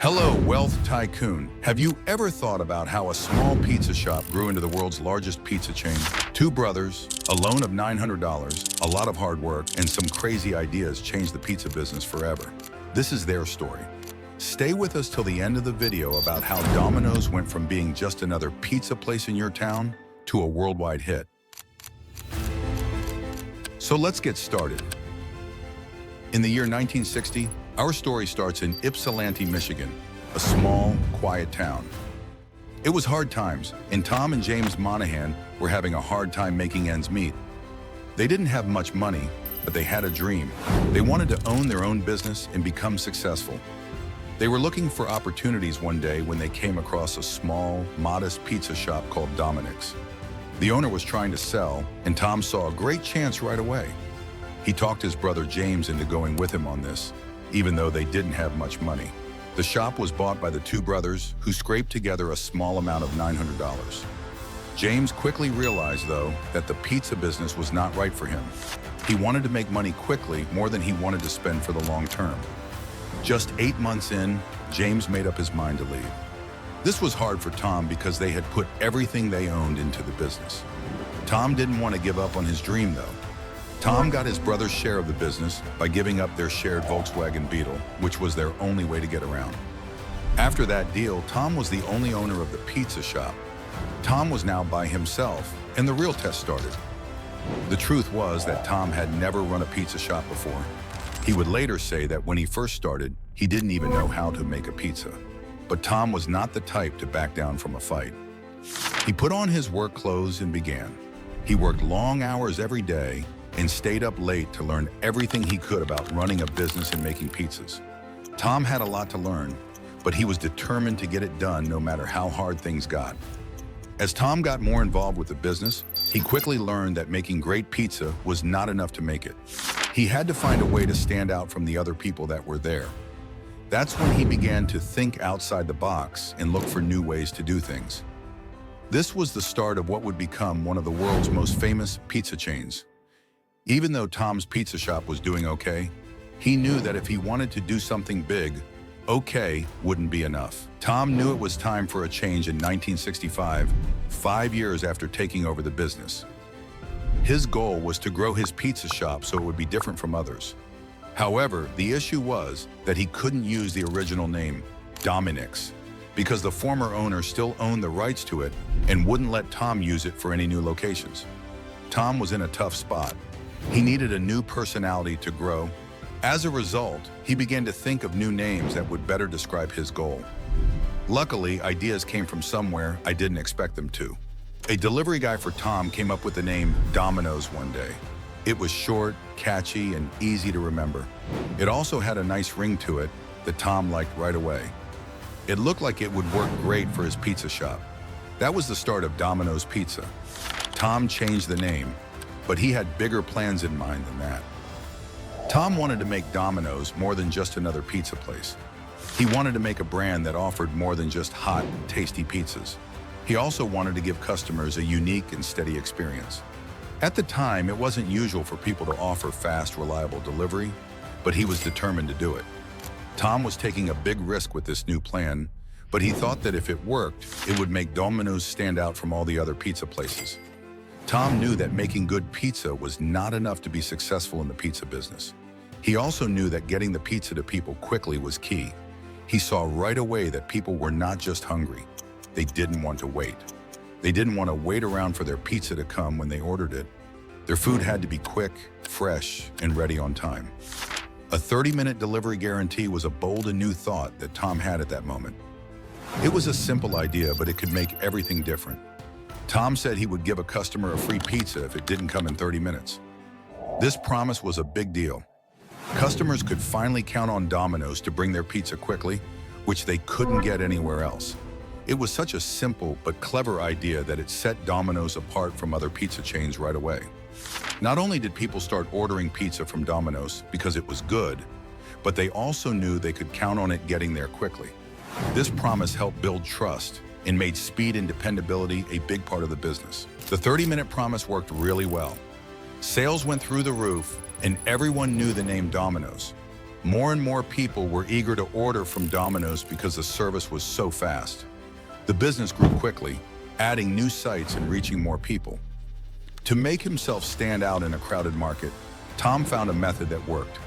Hello, wealth tycoon. Have you ever thought about how a small pizza shop grew into the world's largest pizza chain? Two brothers, a loan of $900, a lot of hard work, and some crazy ideas changed the pizza business forever. This is their story. Stay with us till the end of the video about how Domino's went from being just another pizza place in your town to a worldwide hit. So let's get started. In the year 1960, our story starts in Ypsilanti, Michigan, a small, quiet town. It was hard times, and Tom and James Monahan were having a hard time making ends meet. They didn't have much money, but they had a dream. They wanted to own their own business and become successful. They were looking for opportunities one day when they came across a small, modest pizza shop called Domino's. The owner was trying to sell, and Tom saw a great chance right away. He talked his brother James into going with him on this, even though they didn't have much money. The shop was bought by the two brothers, who scraped together a small amount of $900. James quickly realized, though, that the pizza business was not right for him. He wanted to make money quickly more than he wanted to spend for the long term. Just 8 months in, James made up his mind to leave. This was hard for Tom because they had put everything they owned into the business. Tom didn't want to give up on his dream, though. Tom got his brother's share of the business by giving up their shared Volkswagen Beetle, which was their only way to get around. After that deal, Tom was the only owner of the pizza shop. Tom was now by himself, and the real test started. The truth was that Tom had never run a pizza shop before. He would later say that when he first started, he didn't even know how to make a pizza. But Tom was not the type to back down from a fight. He put on his work clothes and began. He worked long hours every day and stayed up late to learn everything he could about running a business and making pizzas. Tom had a lot to learn, but he was determined to get it done no matter how hard things got. As Tom got more involved with the business, he quickly learned that making great pizza was not enough to make it. He had to find a way to stand out from the other people that were there. That's when he began to think outside the box and look for new ways to do things. This was the start of what would become one of the world's most famous pizza chains. Even though Tom's pizza shop was doing okay, he knew that if he wanted to do something big, okay wouldn't be enough. Tom knew it was time for a change in 1965, 5 years after taking over the business. His goal was to grow his pizza shop so it would be different from others. However, the issue was that he couldn't use the original name, Domino's, because the former owner still owned the rights to it and wouldn't let Tom use it for any new locations. Tom was in a tough spot. He needed a new personality to grow. As a result, he began to think of new names that would better describe his goal. Luckily, ideas came from somewhere I didn't expect them to. A delivery guy for Tom came up with the name Domino's one day. It was short, catchy, and easy to remember. It also had a nice ring to it that Tom liked right away. It looked like it would work great for his pizza shop. That was the start of Domino's Pizza. Tom changed the name, but he had bigger plans in mind than that. Tom wanted to make Domino's more than just another pizza place. He wanted to make a brand that offered more than just hot, tasty pizzas. He also wanted to give customers a unique and steady experience. At the time, it wasn't usual for people to offer fast, reliable delivery, but he was determined to do it. Tom was taking a big risk with this new plan, but he thought that if it worked, it would make Domino's stand out from all the other pizza places. Tom knew that making good pizza was not enough to be successful in the pizza business. He also knew that getting the pizza to people quickly was key. He saw right away that people were not just hungry. They didn't want to wait. They didn't want to wait around for their pizza to come when they ordered it. Their food had to be quick, fresh, and ready on time. A 30-minute delivery guarantee was a bold and new thought that Tom had at that moment. It was a simple idea, but it could make everything different. Tom said he would give a customer a free pizza if it didn't come in 30 minutes. This promise was a big deal. Customers could finally count on Domino's to bring their pizza quickly, which they couldn't get anywhere else. It was such a simple but clever idea that it set Domino's apart from other pizza chains right away. Not only did people start ordering pizza from Domino's because it was good, but they also knew they could count on it getting there quickly. This promise helped build trust and made speed and dependability a big part of the business. The 30-minute promise worked really well. Sales went through the roof, and everyone knew the name Domino's. More and more people were eager to order from Domino's because the service was so fast. The business grew quickly, adding new sites and reaching more people. To make himself stand out in a crowded market, Tom found a method that worked.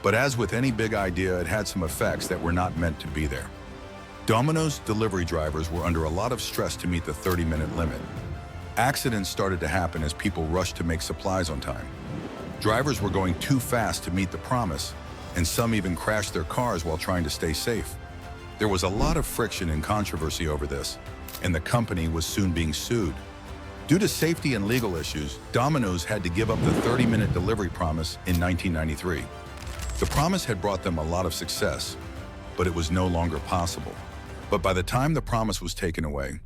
But as with any big idea, it had some effects that were not meant to be there. Domino's delivery drivers were under a lot of stress to meet the 30-minute limit. Accidents started to happen as people rushed to make supplies on time. Drivers were going too fast to meet the promise, and some even crashed their cars while trying to stay safe. There was a lot of friction and controversy over this, and the company was soon being sued. Due to safety and legal issues, Domino's had to give up the 30-minute delivery promise in 1993. The promise had brought them a lot of success, but it was no longer possible. But by the time the promise was taken away,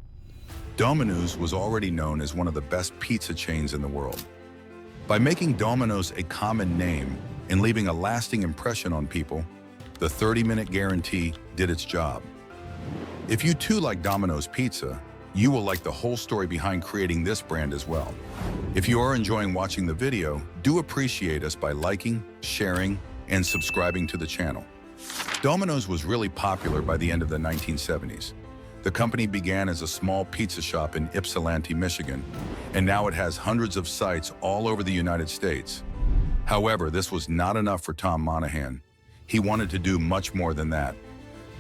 Domino's was already known as one of the best pizza chains in the world. By making Domino's a common name and leaving a lasting impression on people, the 30-minute guarantee did its job. If you too like Domino's pizza, you will like the whole story behind creating this brand as well. If you are enjoying watching the video, do appreciate us by liking, sharing, and subscribing to the channel. Domino's was really popular by the end of the 1970s. The company began as a small pizza shop in Ypsilanti, Michigan, and now it has hundreds of sites all over the United States. However, this was not enough for Tom Monahan. He wanted to do much more than that.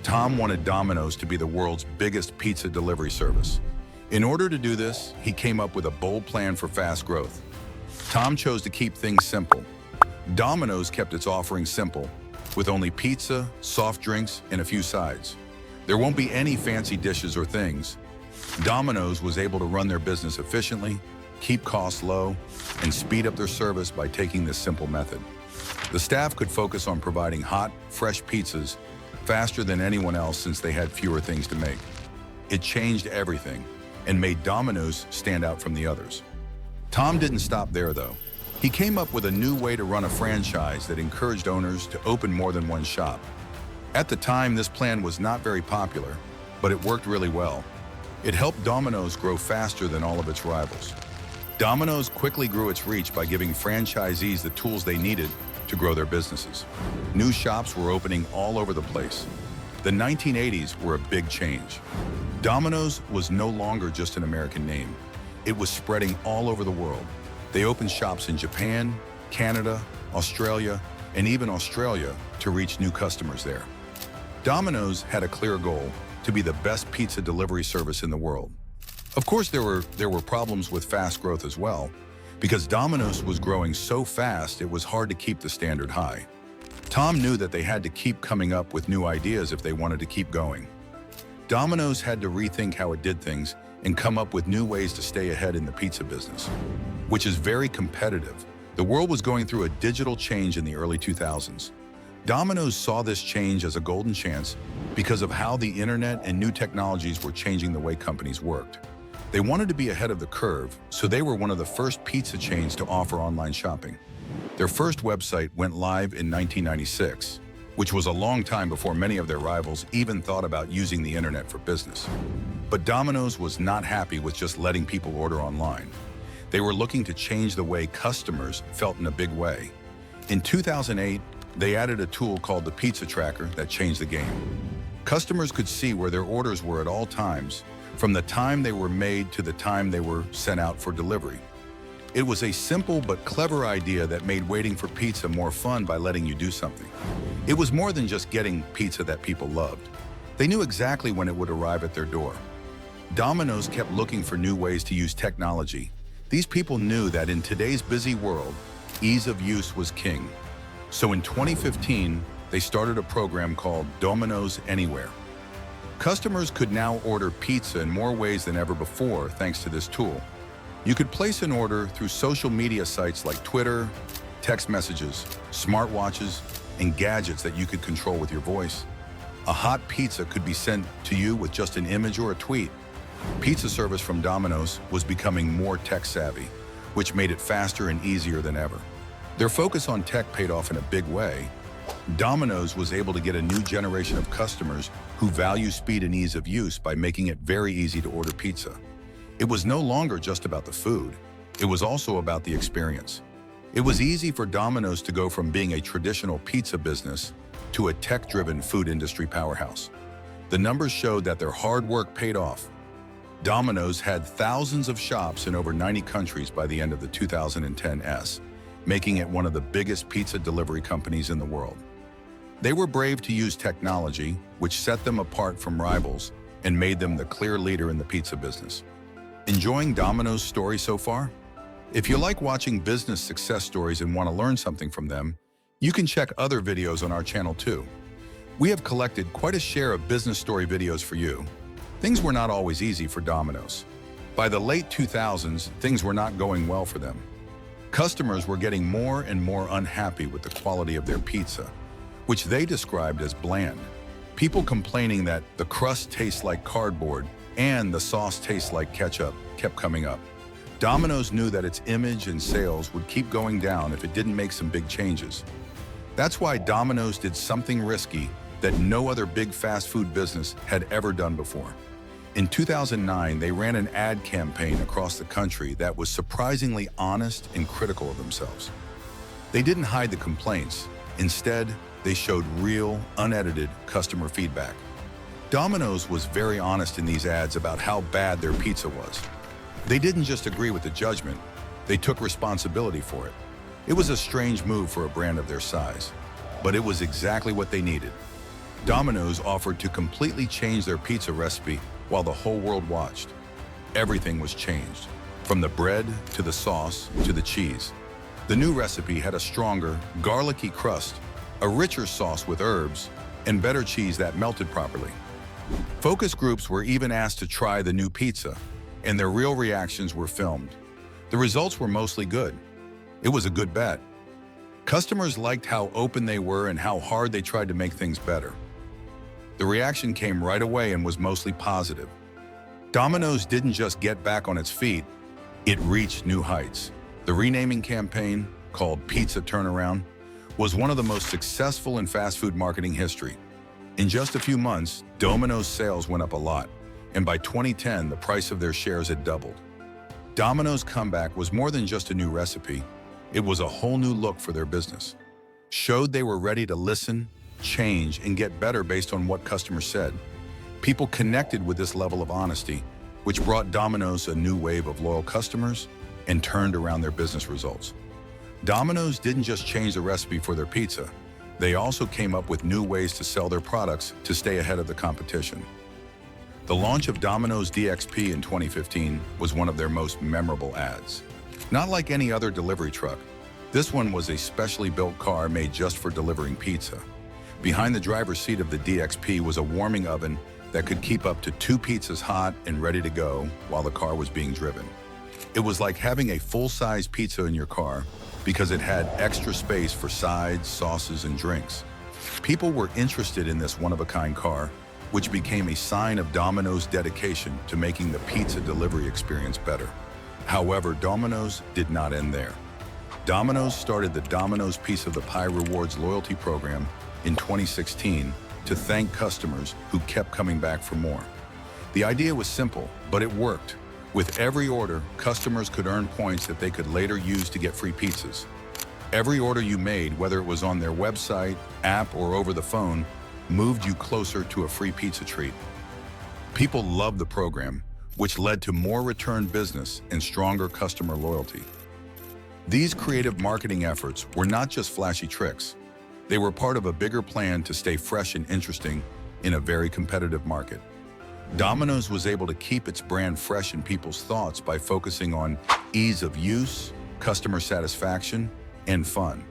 Tom wanted Domino's to be the world's biggest pizza delivery service. In order to do this, he came up with a bold plan for fast growth. Tom chose to keep things simple. Domino's kept its offering simple, with only pizza, soft drinks, and a few sides. There won't be any fancy dishes or things. Domino's was able to run their business efficiently, keep costs low, and speed up their service by taking this simple method. The staff could focus on providing hot, fresh pizzas faster than anyone else since they had fewer things to make. It changed everything and made Domino's stand out from the others. Tom didn't stop there, though. He came up with a new way to run a franchise that encouraged owners to open more than one shop. At the time, this plan was not very popular, but it worked really well. It helped Domino's grow faster than all of its rivals. Domino's quickly grew its reach by giving franchisees the tools they needed to grow their businesses. New shops were opening all over the place. The 1980s were a big change. Domino's was no longer just an American name. It was spreading all over the world. They opened shops in Japan, Canada, Australia, and even Australia to reach new customers there. Domino's had a clear goal: to be the best pizza delivery service in the world. Of course, there were problems with fast growth as well. Because Domino's was growing so fast, it was hard to keep the standard high. Tom knew that they had to keep coming up with new ideas if they wanted to keep going. Domino's had to rethink how it did things and come up with new ways to stay ahead in the pizza business, which is very competitive. The world was going through a digital change in the early 2000s. Domino's saw this change as a golden chance because of how the internet and new technologies were changing the way companies worked. They wanted to be ahead of the curve, so they were one of the first pizza chains to offer online shopping. Their first website went live in 1996, which was a long time before many of their rivals even thought about using the internet for business. But Domino's was not happy with just letting people order online. They were looking to change the way customers felt in a big way. In 2008, they added a tool called the Pizza Tracker that changed the game. Customers could see where their orders were at all times, from the time they were made to the time they were sent out for delivery. It was a simple but clever idea that made waiting for pizza more fun by letting you do something. It was more than just getting pizza that people loved. They knew exactly when it would arrive at their door. Domino's kept looking for new ways to use technology. These people knew that in today's busy world, ease of use was king. So in 2015, they started a program called Domino's Anywhere. Customers could now order pizza in more ways than ever before thanks to this tool. You could place an order through social media sites like Twitter, text messages, smartwatches, and gadgets that you could control with your voice. A hot pizza could be sent to you with just an image or a tweet. Pizza service from Domino's was becoming more tech-savvy, which made it faster and easier than ever. Their focus on tech paid off in a big way. Domino's was able to get a new generation of customers who value speed and ease of use by making it very easy to order pizza. It was no longer just about the food. It was also about the experience. It was easy for Domino's to go from being a traditional pizza business to a tech-driven food industry powerhouse. The numbers showed that their hard work paid off. Domino's had thousands of shops in over 90 countries by the end of the 2010s, making it one of the biggest pizza delivery companies in the world. They were brave to use technology, which set them apart from rivals and made them the clear leader in the pizza business. Enjoying Domino's story so far? If you like watching business success stories and want to learn something from them, you can check other videos on our channel too. We have collected quite a share of business story videos for you. Things were not always easy for Domino's. By the late 2000s, things were not going well for them. Customers were getting more and more unhappy with the quality of their pizza, which they described as bland. People complaining that the crust tastes like cardboard and the sauce tastes like ketchup kept coming up. Domino's knew that its image and sales would keep going down if it didn't make some big changes. That's why Domino's did something risky that no other big fast food business had ever done before. In 2009, they ran an ad campaign across the country that was surprisingly honest and critical of themselves. They didn't hide the complaints. Instead, they showed real, unedited customer feedback. Domino's was very honest in these ads about how bad their pizza was. They didn't just agree with the judgment, they took responsibility for it. It was a strange move for a brand of their size, but it was exactly what they needed. Domino's offered to completely change their pizza recipe while the whole world watched. Everything was changed, from the bread to the sauce to the cheese. The new recipe had a stronger, garlicky crust, a richer sauce with herbs, and better cheese that melted properly. Focus groups were even asked to try the new pizza, and their real reactions were filmed. The results were mostly good. It was a good bet. Customers liked how open they were and how hard they tried to make things better. The reaction came right away and was mostly positive. Domino's didn't just get back on its feet, it reached new heights. The renaming campaign, called Pizza Turnaround, was one of the most successful in fast food marketing history. In just a few months, Domino's sales went up a lot, and by 2010, the price of their shares had doubled. Domino's comeback was more than just a new recipe. It was a whole new look for their business. Showed they were ready to listen, change, and get better based on what customers said. People connected with this level of honesty, which brought Domino's a new wave of loyal customers and turned around their business results. Domino's didn't just change the recipe for their pizza, they also came up with new ways to sell their products to stay ahead of the competition. The launch of Domino's DXP in 2015 was one of their most memorable ads. Not like any other delivery truck, this one was a specially built car made just for delivering pizza. Behind the driver's seat of the DXP was a warming oven that could keep up to 2 pizzas hot and ready to go while the car was being driven. It was like having a full-size pizza in your car because it had extra space for sides, sauces, and drinks. People were interested in this one-of-a-kind car, which became a sign of Domino's dedication to making the pizza delivery experience better. However, Domino's did not end there. Domino's started the Domino's Piece of the Pie Rewards loyalty program in 2016 to thank customers who kept coming back for more. The idea was simple, but it worked. With every order, customers could earn points that they could later use to get free pizzas. Every order you made, whether it was on their website, app, or over the phone, moved you closer to a free pizza treat. People loved the program, which led to more return business and stronger customer loyalty. These creative marketing efforts were not just flashy tricks. They were part of a bigger plan to stay fresh and interesting in a very competitive market. Domino's was able to keep its brand fresh in people's thoughts by focusing on ease of use, customer satisfaction, and fun.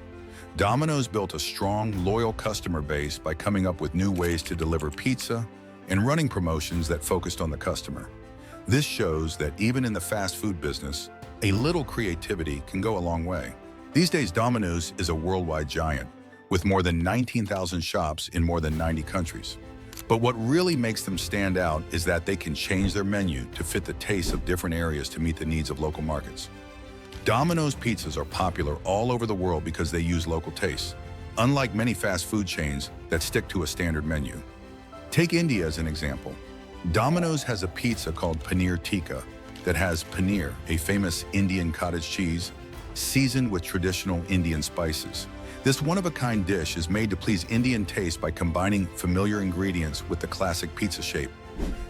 Domino's built a strong, loyal customer base by coming up with new ways to deliver pizza and running promotions that focused on the customer. This shows that even in the fast food business, a little creativity can go a long way. These days, Domino's is a worldwide giant, with more than 19,000 shops in more than 90 countries. But what really makes them stand out is that they can change their menu to fit the tastes of different areas to meet the needs of local markets. Domino's pizzas are popular all over the world because they use local tastes, unlike many fast food chains that stick to a standard menu. Take India as an example. Domino's has a pizza called Paneer Tikka that has paneer, a famous Indian cottage cheese, seasoned with traditional Indian spices. This one-of-a-kind dish is made to please Indian taste by combining familiar ingredients with the classic pizza shape.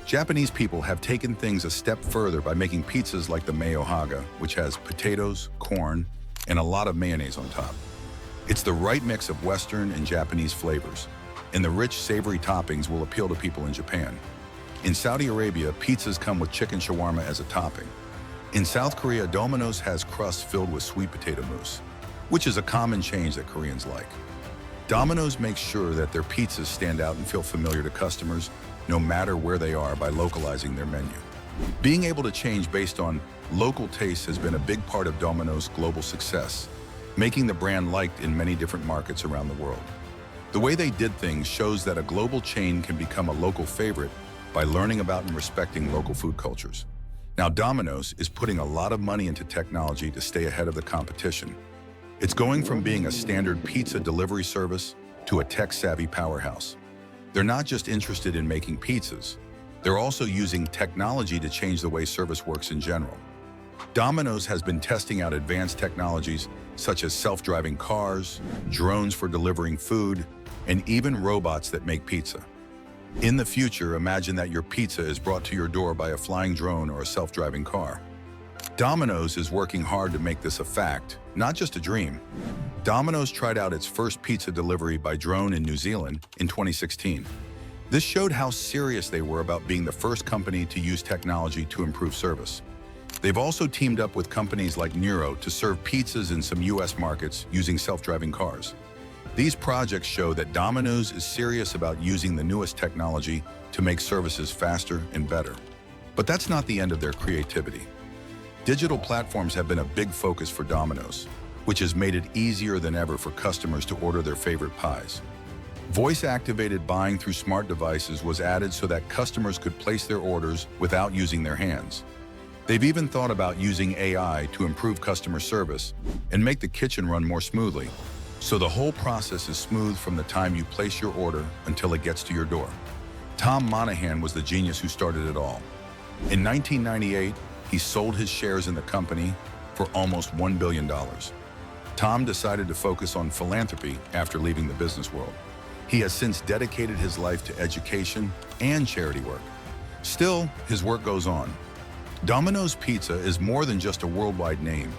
Japanese people have taken things a step further by making pizzas like the mayo haga, which has potatoes, corn, and a lot of mayonnaise on top. It's the right mix of Western and Japanese flavors, and the rich, savory toppings will appeal to people in Japan. In Saudi Arabia, pizzas come with chicken shawarma as a topping. In South Korea, Domino's has crusts filled with sweet potato mousse, which is a common change that Koreans like. Domino's makes sure that their pizzas stand out and feel familiar to customers, no matter where they are, by localizing their menu. Being able to change based on local tastes has been a big part of Domino's global success, making the brand liked in many different markets around the world. The way they did things shows that a global chain can become a local favorite by learning about and respecting local food cultures. Now, Domino's is putting a lot of money into technology to stay ahead of the competition. It's going from being a standard pizza delivery service to a tech-savvy powerhouse. They're not just interested in making pizzas, they're also using technology to change the way service works in general. Domino's has been testing out advanced technologies such as self-driving cars, drones for delivering food, and even robots that make pizza. In the future, imagine that your pizza is brought to your door by a flying drone or a self-driving car. Domino's is working hard to make this a fact, not just a dream. Domino's tried out its first pizza delivery by drone in New Zealand in 2016. This showed how serious they were about being the first company to use technology to improve service. They've also teamed up with companies like Nero to serve pizzas in some US markets using self-driving cars. These projects show that Domino's is serious about using the newest technology to make services faster and better. But that's not the end of their creativity. Digital platforms have been a big focus for Domino's, which has made it easier than ever for customers to order their favorite pies. Voice-activated buying through smart devices was added so that customers could place their orders without using their hands. They've even thought about using AI to improve customer service and make the kitchen run more smoothly, so the whole process is smooth from the time you place your order until it gets to your door. Tom Monahan was the genius who started it all. In 1998, he sold his shares in the company for almost $1 billion. Tom decided to focus on philanthropy after leaving the business world. He has since dedicated his life to education and charity work. Still, his work goes on. Domino's Pizza is more than just a worldwide name.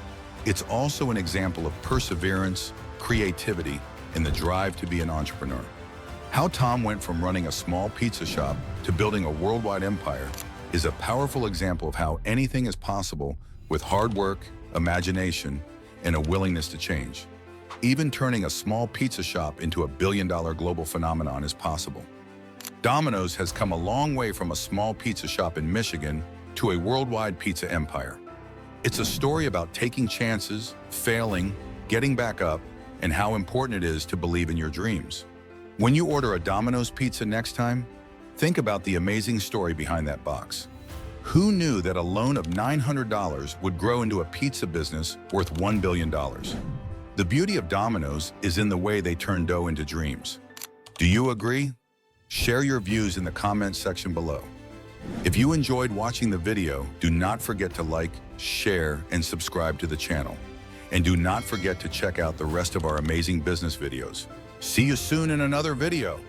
It's also an example of perseverance, creativity, and the drive to be an entrepreneur. How Tom went from running a small pizza shop to building a worldwide empire is a powerful example of how anything is possible with hard work, imagination, and a willingness to change. Even turning a small pizza shop into a billion-dollar global phenomenon is possible. Domino's has come a long way from a small pizza shop in Michigan to a worldwide pizza empire. It's a story about taking chances, failing, getting back up, and how important it is to believe in your dreams. When you order a Domino's pizza next time, think about the amazing story behind that box. Who knew that a loan of $900 would grow into a pizza business worth $1 billion? The beauty of Domino's is in the way they turn dough into dreams. Do you agree? Share your views in the comments section below. If you enjoyed watching the video, do not forget to like, share, and subscribe to the channel. And do not forget to check out the rest of our amazing business videos. See you soon in another video.